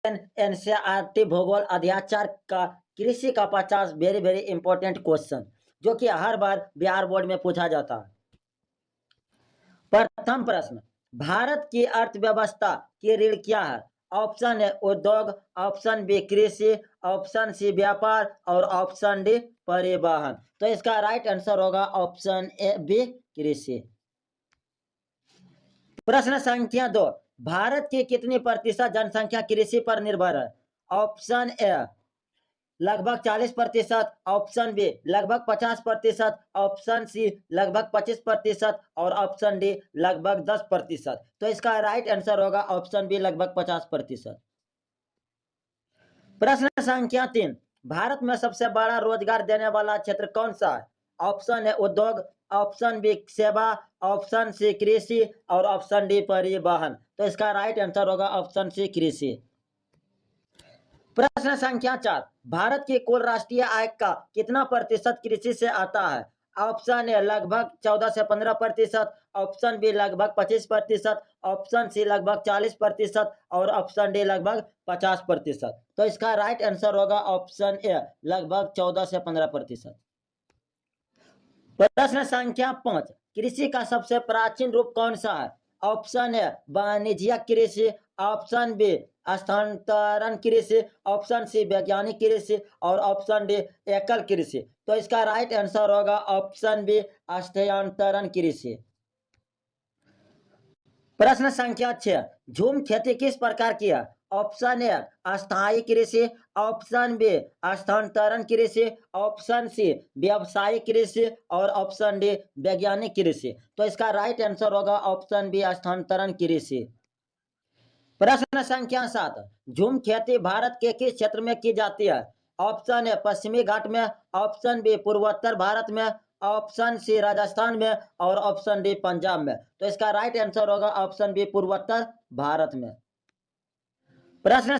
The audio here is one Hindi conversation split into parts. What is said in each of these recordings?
एनसीईआरटी भूगोल अध्याय 4 का कृषि का 50 वेरी वेरी इंपॉर्टेंट क्वेश्चन जो कि हर बार बिहार बोर्ड में पूछा जाता है। प्रथम प्रश्न, भारत की अर्थव्यवस्था की रीढ़ क्या है? ऑप्शन ए उद्योग, ऑप्शन बी कृषि, ऑप्शन सी व्यापार और ऑप्शन डी परिवहन। तो इसका राइट आंसर होगा ऑप्शन ए बी कृषि। प्रश्न संख्या 2, भारत की कितनी प्रतिशत जनसंख्या कृषि पर निर्भर है? ऑप्शन ए लगभग 40%, ऑप्शन बी लगभग 50%, ऑप्शन सी लगभग 25% और ऑप्शन डी लगभग 10%। तो इसका राइट आंसर होगा ऑप्शन बी लगभग 50%। प्रश्न संख्या 3, भारत में सबसे बड़ा रोजगार देने वाला क्षेत्र कौन सा है? ऑप्शन ए उद्योग, ऑप्शन बी सेवा, ऑप्शन सी कृषि और ऑप्शन डी परिवहन। तो इसका राइट आंसर होगा ऑप्शन सी कृषि। प्रश्न संख्या 4, भारत की कुल राष्ट्रीय आय का कितना प्रतिशत कृषि से आता है? ऑप्शन ए लगभग 14 से 15%, ऑप्शन बी लगभग 25%, ऑप्शन सी लगभग 40% और ऑप्शन डी लगभग 50%। तो इसका राइट आंसर होगा ऑप्शन ए लगभग 14 से 15%। प्रश्न संख्या 5, कृषि का सबसे प्राचीन रूप कौन सा है? ऑप्शन ए वाणिज्यिक कृषि, ऑप्शन बी स्थानांतरण कृषि, ऑप्शन सी वैज्ञानिक कृषि और ऑप्शन डी एकल कृषि। तो इसका राइट आंसर होगा ऑप्शन बी स्थानांतरण कृषि। प्रश्न संख्या 6, झूम खेती किस प्रकार की है? ऑप्शन ए अस्थायी कृषि, ऑप्शन बी स्थानांतरण कृषि, ऑप्शन सी व्यावसायिक कृषि और ऑप्शन डी वैज्ञानिक कृषि। तो इसका राइट आंसर होगा ऑप्शन बी स्थानांतरण कृषि। प्रश्न संख्या 7, झूम खेती भारत के किस क्षेत्र में की जाती है? ऑप्शन ए पश्चिमी घाट में, ऑप्शन बी पूर्वोत्तर भारत में, ऑप्शन सी राजस्थान में और ऑप्शन डी पंजाब में। तो इसका राइट आंसर होगा ऑप्शन बी पूर्वोत्तर भारत में। प्रश्न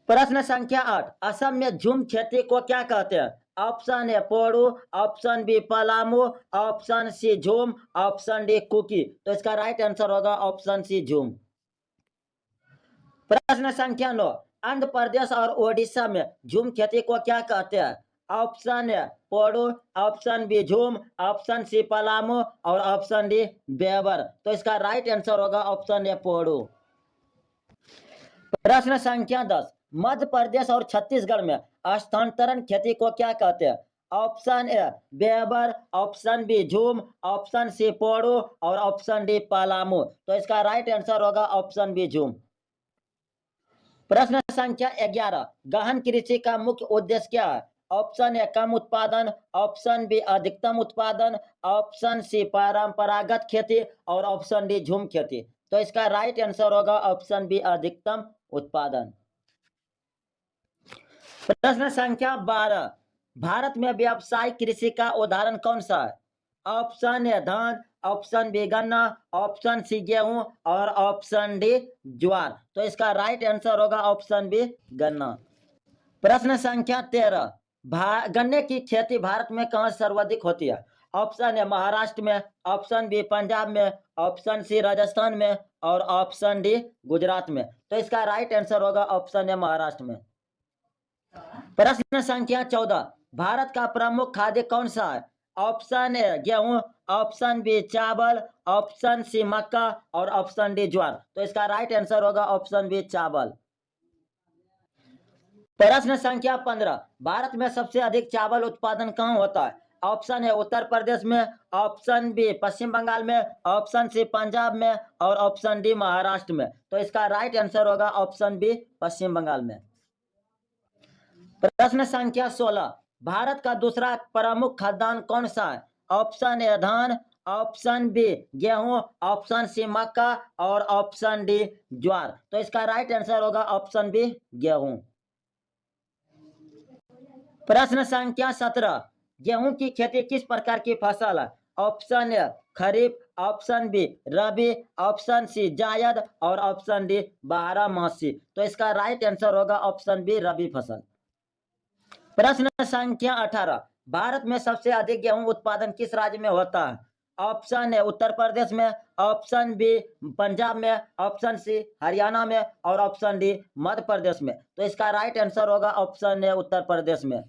प्रश्न संख्या 8, असम में झूम खेती को क्या कहते हैं? Option A Podu, option B Palamu, option C Jhum, option D Kuki. तो इसका राइट आंसर होगा ऑप्शन सी झूम। प्रश्न संख्या 9, आंध्र प्रदेश और ओडिशा में झूम खेती को क्या कहते हैं? Option A Podu, option B jhum, option सी पलामू और ऑप्शन डी बेवर। तो इसका राइट आंसर होगा ऑप्शन ए पोड़ू। प्रश्न संख्या 10, मध्य प्रदेश और छत्तीसगढ़ में स्थानांतरण खेती को क्या कहते हैं? Option A Bewar, option B jhum, option C Podu और ऑप्शन डी पलामू। तो इसका राइट आंसर होगा ऑप्शन बी झूम। प्रश्न संख्या 11, गहन कृषि का मुख्य उद्देश्य क्या है? ऑप्शन ए कम उत्पादन, ऑप्शन बी अधिकतम उत्पादन, ऑप्शन सी परंपरागत खेती और ऑप्शन डी झूम खेती। तो इसका राइट आंसर होगा ऑप्शन बी अधिकतम उत्पादन। प्रश्न संख्या 12, भारत में व्यावसायिक कृषि का उदाहरण कौन सा है? ऑप्शन ए धान, ऑप्शन बी गन्ना, ऑप्शन सी गेहूं और ऑप्शन डी ज्वार। तो इसका राइट आंसर होगा ऑप्शन बी गन्ना। प्रश्न संख्या 13, गन्ने की खेती भारत में कहां सर्वाधिक होती है? ऑप्शन ए महाराष्ट्र में, ऑप्शन बी पंजाब में, ऑप्शन सी राजस्थान में और ऑप्शन डी गुजरात में। तो इसका राइट आंसर होगा ऑप्शन ए महाराष्ट्र में। प्रश्न संख्या 14, भारत का प्रमुख खाद्य कौन सा है? ऑप्शन ए गेहूं, ऑप्शन बी चावल, ऑप्शन सी मक्का और ऑप्शन डी ज्वार। तो इसका राइट आंसर होगा ऑप्शन बी चावल। प्रश्न संख्या 15, भारत में सबसे अधिक चावल उत्पादन कहां होता है? ऑप्शन ए उत्तर प्रदेश में, ऑप्शन बी पश्चिम बंगाल में, ऑप्शन सी पंजाब में और ऑप्शन डी महाराष्ट्र में। तो इसका राइट आंसर होगा ऑप्शन बी पश्चिम बंगाल में। प्रश्न संख्या 16, भारत का दूसरा प्रमुख खाद्यान्न कौन सा है? ऑप्शन ए धान, ऑप्शन बी गेहूं, ऑप्शन सी मक्का और ऑप्शन डी ज्वार। तो इसका राइट आंसर होगा ऑप्शन बी गेहूं। प्रश्न संख्या 17, गेहूं की खेती किस प्रकार की फसल है? Option A kharif, option B rabi, option C zaid और ऑप्शन डी बारहमासी। तो इसका राइट आंसर होगा ऑप्शन बी रबी फसल। प्रश्न संख्या 18, भारत में सबसे अधिक गेहूं उत्पादन किस राज्य में होता है? ऑप्शन ए उत्तर प्रदेश में, ऑप्शन बी पंजाब में, ऑप्शन सी हरियाणा में और ऑप्शन डी मध्य प्रदेश में। तो इसका राइट आंसर होगा ऑप्शन ए उत्तर प्रदेश में।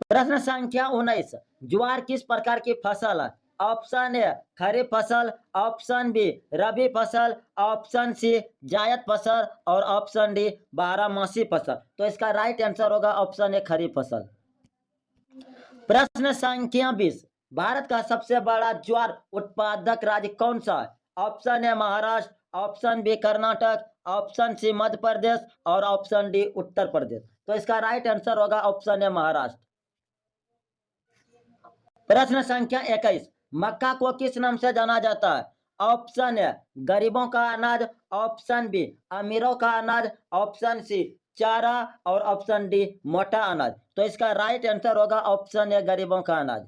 प्रश्न संख्या 19, ज्वार किस प्रकार की फसल है? ऑप्शन ए खरीफ फसल, ऑप्शन बी रबी फसल, ऑप्शन सी जायद फसल और ऑप्शन डी बारहमासी फसल। तो इसका राइट आंसर होगा ऑप्शन ए खरीफ फसल। प्रश्न संख्या 20, भारत का सबसे बड़ा ज्वार उत्पादक राज्य कौन सा है? Option A Maharashtra, option B Karnataka, option C Madhya Pradesh और ऑप्शन डी उत्तर प्रदेश। तो इसका राइट आंसर होगा ऑप्शन ए महाराष्ट्र। प्रश्न संख्या 21, मक्का को किस नाम से जाना जाता है? ऑप्शन ए गरीबों का अनाज, ऑप्शन बी अमीरों का अनाज, ऑप्शन सी चारा और ऑप्शन डी मोटा अनाज। तो इसका राइट आंसर होगा ऑप्शन ए गरीबों का अनाज।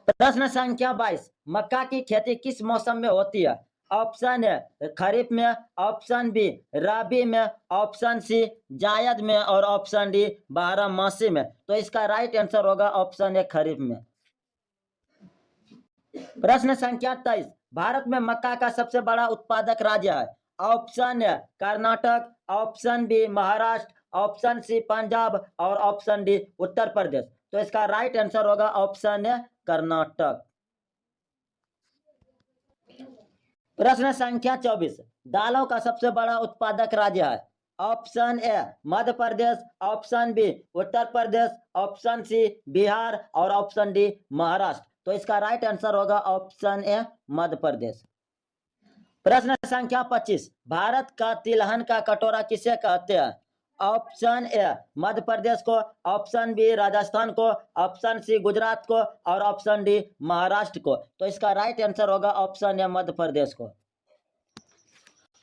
प्रश्न संख्या 22, मक्का की खेती किस मौसम में होती है? ऑप्शन ए खरीफ में, ऑप्शन बी रबी में, ऑप्शन सी जायद में और ऑप्शन डी बारहमासी में। तो इसका राइट आंसर होगा ऑप्शन ए खरीफ में। प्रश्न संख्या 23, भारत में मक्का का सबसे बड़ा उत्पादक राज्य है? Option A Karnataka, option B Maharashtra, option C Punjab और ऑप्शन डी उत्तर प्रदेश। तो इसका राइट आंसर होगा ऑप्शन ए कर्नाटक। प्रश्न संख्या 24, दालों का सबसे बड़ा उत्पादक राज्य है? Option A Madhya Pradesh, option B Uttar Pradesh, option C Bihar और ऑप्शन डी महाराष्ट्र। तो इसका राइट आंसर होगा ऑप्शन ए मध्य प्रदेश। प्रश्न संख्या 25, भारत का तिलहन का कटोरा किसे कहते हैं? ऑप्शन ए मध्य प्रदेश को, ऑप्शन बी राजस्थान को, ऑप्शन सी गुजरात को और ऑप्शन डी महाराष्ट्र को। तो इसका राइट आंसर होगा ऑप्शन ए मध्य प्रदेश को।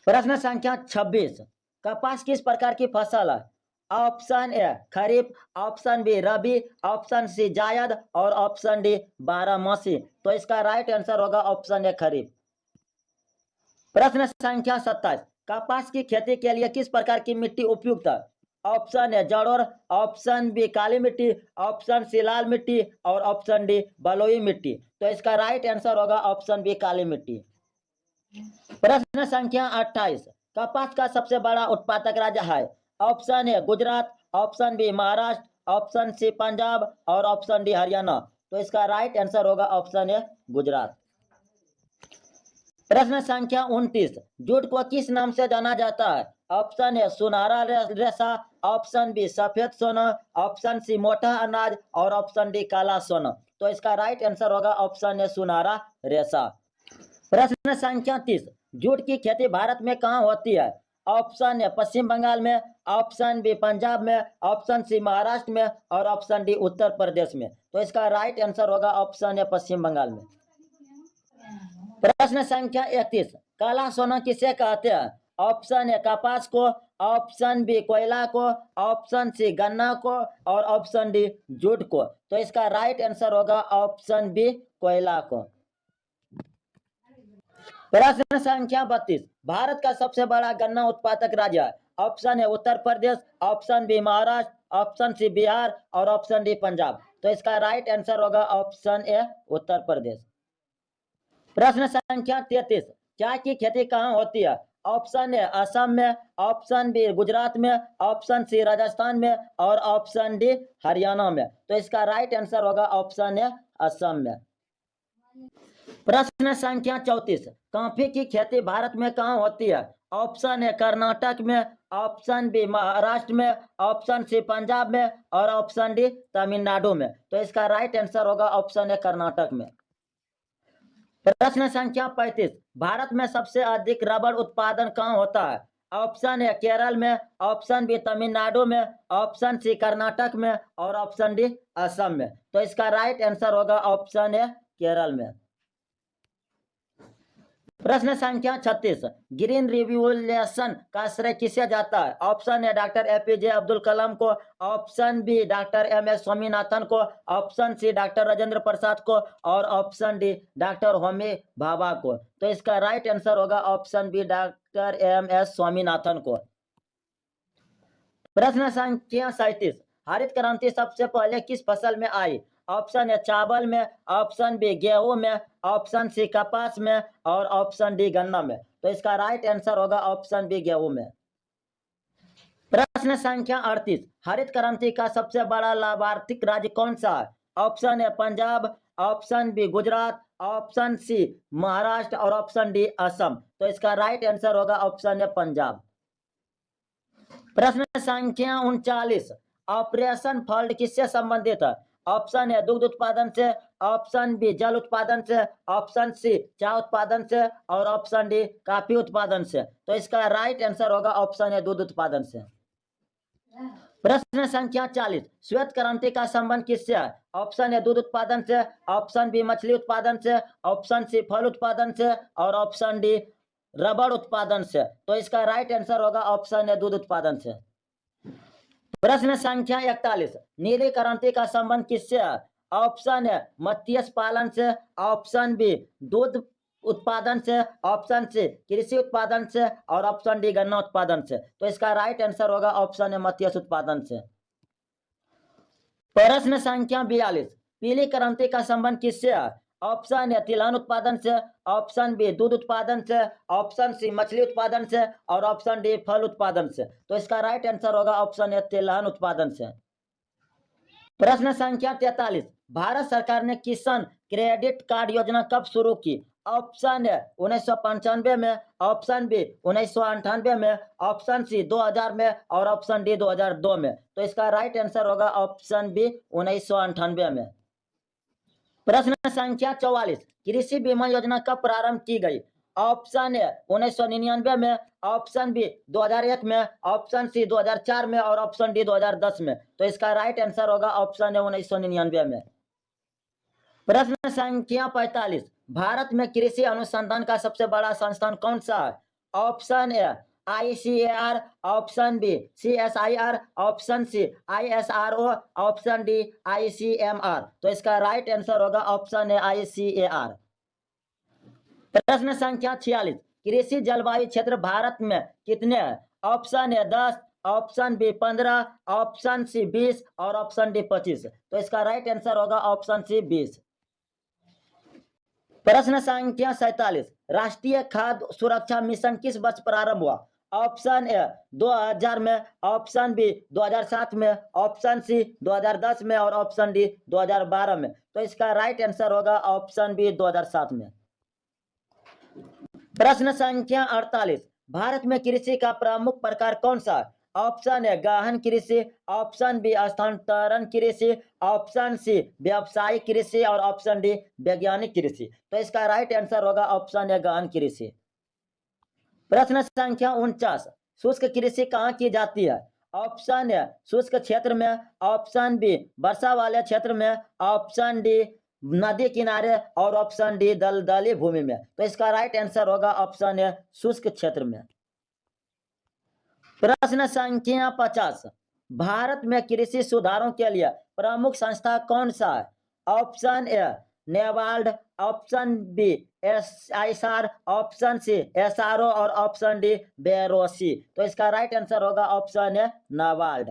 प्रश्न संख्या 26, कपास किस प्रकार की फसल है? Option A kharif, option B rabi, option C zaid और ऑप्शन डी बारहमासी। तो इसका राइट आंसर होगा ऑप्शन ए खरीफ। प्रश्न संख्या 27, कपास की खेती के लिए किस प्रकार की मिट्टी उपयुक्त है? ऑप्शन ए जलोढ़, ऑप्शन बी काली मिट्टी, ऑप्शन सी लाल मिट्टी और ऑप्शन डी बलुई मिट्टी। तो इसका राइट आंसर होगा ऑप्शन बी काली मिट्टी। प्रश्न संख्या 28, कपास का सबसे बड़ा उत्पादक राज्य है? Option A Gujarat, option B Maharashtra, option C Punjab और ऑप्शन डी हरियाणा। तो इसका राइट आंसर होगा ऑप्शन ए गुजरात। प्रश्न संख्या 29, जूट को किस नाम से जाना जाता है? ऑप्शन ए सुनहरा रेशा, ऑप्शन बी सफेद सोना, ऑप्शन सी मोटा अनाज और ऑप्शन डी काला सोना। तो इसका राइट आंसर होगा ऑप्शन ए सुनहरा रेशा। प्रश्न संख्या 30, जूट की खेती भारत में कहाँ होती है? ऑप्शन ए पश्चिम बंगाल में, ऑप्शन बी पंजाब में, ऑप्शन सी महाराष्ट्र में और ऑप्शन डी उत्तर प्रदेश में। तो इसका राइट आंसर होगा ऑप्शन ए पश्चिम बंगाल में। प्रश्न संख्या 31, काला सोना किसे कहते हैं? ऑप्शन ए कपास को, ऑप्शन बी कोयला को, ऑप्शन सी गन्ना को और ऑप्शन डी जूट को। तो इसका राइट आंसर होगा ऑप्शन बी कोयला को। प्रश्न संख्या 32, भारत का सबसे बड़ा गन्ना उत्पादक राज्य है? Option A Uttar Pradesh, option B Maharashtra, option C Bihar और ऑप्शन डी पंजाब। तो इसका राइट आंसर होगा ऑप्शन ए उत्तर प्रदेश। प्रश्न संख्या 33, चाय की खेती कहाँ होती है? ऑप्शन ए असम में, ऑप्शन बी गुजरात में, ऑप्शन सी राजस्थान में और ऑप्शन डी हरियाणा में। तो इसका राइट आंसर होगा ऑप्शन ए असम में। प्रश्न संख्या 34, कॉफी की खेती भारत में कहाँ होती है? ऑप्शन ए कर्नाटक में, ऑप्शन बी महाराष्ट्र में, ऑप्शन सी पंजाब में और ऑप्शन डी तमिलनाडु में। तो इसका राइट आंसर होगा ऑप्शन ए कर्नाटक में। प्रश्न संख्या 35, भारत में सबसे अधिक रबर उत्पादन कहाँ होता है? ऑप्शन ए केरल में, ऑप्शन बी तमिलनाडु में, ऑप्शन सी कर्नाटक में और ऑप्शन डी असम में। तो इसका राइट आंसर होगा ऑप्शन ए केरल में। प्रश्न संख्या 36, ग्रीन रिवॉल्यूशन का श्रेय किसे जाता है? Option A doctor APJ Abdul Kalam को, option B doctor MS Swaminathan को, option C doctor Rajendra Prasad को और option D doctor Homi Bhabha को। तो इसका राइट आंसर होगा option B doctor MS Swaminathan को। प्रश्न संख्या 37, हरित क्रांति सबसे पहले किस फसल में आई? ऑप्शन ए चावल में, ऑप्शन बी गेहूं में, ऑप्शन सी कपास में और ऑप्शन डी गन्ना में। तो इसका राइट आंसर होगा ऑप्शन बी गेहूं में। प्रश्न संख्या 38, हरित क्रांति का सबसे बड़ा लाभार्थी राज्य कौन सा है? Option A Punjab, option B Gujarat, option C Maharashtra और ऑप्शन डी असम। तो इसका राइट आंसर होगा ऑप्शन ए पंजाब। प्रश्न संख्या 39, ऑपरेशन फ्लड किससे संबंधित है? ऑप्शन ए दुग्ध उत्पादन से, ऑप्शन बी जल उत्पादन से, ऑप्शन सी चाय उत्पादन से और ऑप्शन डी कॉफी उत्पादन से। तो इसका राइट आंसर होगा ऑप्शन ए दूध उत्पादन से। प्रश्न संख्या 40, श्वेत क्रांति का संबंध किससे है? ऑप्शन ए दूध उत्पादन से, ऑप्शन बी मछली उत्पादन से, ऑप्शन सी फल उत्पादन से और ऑप्शन डी रबड़ उत्पादन से। तो इसका राइट आंसर होगा ऑप्शन ए दूध उत्पादन से। प्रश्न संख्या 41, नीली क्रांति का संबंध किससे है? ऑप्शन ए मत्स्य पालन से, ऑप्शन बी दूध उत्पादन से, ऑप्शन सी कृषि उत्पादन से और ऑप्शन डी गन्ना उत्पादन से। तो इसका राइट आंसर होगा ऑप्शन ए मत्स्य उत्पादन से। प्रश्न संख्या 42, पीली क्रांति का संबंध किससे है? ऑप्शन ए तिलहन उत्पादन से, ऑप्शन बी दूध उत्पादन से, ऑप्शन सी मछली उत्पादन से और ऑप्शन डी फल उत्पादन से। तो इसका राइट आंसर होगा ऑप्शन ए तिलहन उत्पादन से। प्रश्न संख्या 43, भारत सरकार ने किसान क्रेडिट कार्ड योजना कब शुरू की? ऑप्शन ए 1995 में, ऑप्शन बी 1998 में, ऑप्शन सी 2000 में और ऑप्शन डी 2002 में। तो इसका राइट आंसर होगा ऑप्शन बी 1998 में। प्रश्न संख्या 44, कृषि बीमा योजना कब प्रारंभ की गई? ऑप्शन ए 1999 में, ऑप्शन बी 2001 में, ऑप्शन सी 2004 में और ऑप्शन डी 2010 में। तो इसका राइट आंसर होगा ऑप्शन ए 1999 में। प्रश्न संख्या 45, भारत में कृषि अनुसंधान का सबसे बड़ा संस्थान कौन सा है? Option A ICAR, option B CSIR, option C ISRO, option D ICMR। तो इसका राइट आंसर होगा ऑप्शन ए ICAR। प्रश्न संख्या 46, कृषि जलवायु क्षेत्र भारत में कितने हैं? Option A 10, option B 15, option C 20 और ऑप्शन डी 25। तो इसका राइट आंसर होगा ऑप्शन सी 20। प्रश्न संख्या 47, राष्ट्रीय खाद्य सुरक्षा मिशन किस वर्ष प्रारंभ हुआ? ऑप्शन ए 2000 में, ऑप्शन बी 2007 में, ऑप्शन सी 2010 में और ऑप्शन डी 2012 में। तो इसका राइट आंसर होगा ऑप्शन बी 2007 में। प्रश्न संख्या 48, भारत में कृषि का प्रमुख प्रकार कौन सा है? ऑप्शन ए गहन कृषि, ऑप्शन बी स्थानांतरण कृषि, ऑप्शन सी व्यावसायिक कृषि और ऑप्शन डी वैज्ञानिक कृषि। तो इसका राइट आंसर होगा ऑप्शन ए गहन कृषि। प्रश्न संख्या 49, शुष्क कृषि कहाँ की जाती है? ऑप्शन ए शुष्क क्षेत्र में, ऑप्शन बी वर्षा वाले क्षेत्र में, ऑप्शन डी नदी किनारे और ऑप्शन डी दलदली भूमि में। तो इसका राइट आंसर होगा ऑप्शन ए शुष्क क्षेत्र में। प्रश्न संख्या 50, भारत में कृषि सुधारों के लिए प्रमुख संस्था कौन सा है? Option A NABARD, option B SISR, option C SRO और ऑप्शन डी बेरोसी। तो इसका राइट आंसर होगा ऑप्शन ए नाबार्ड।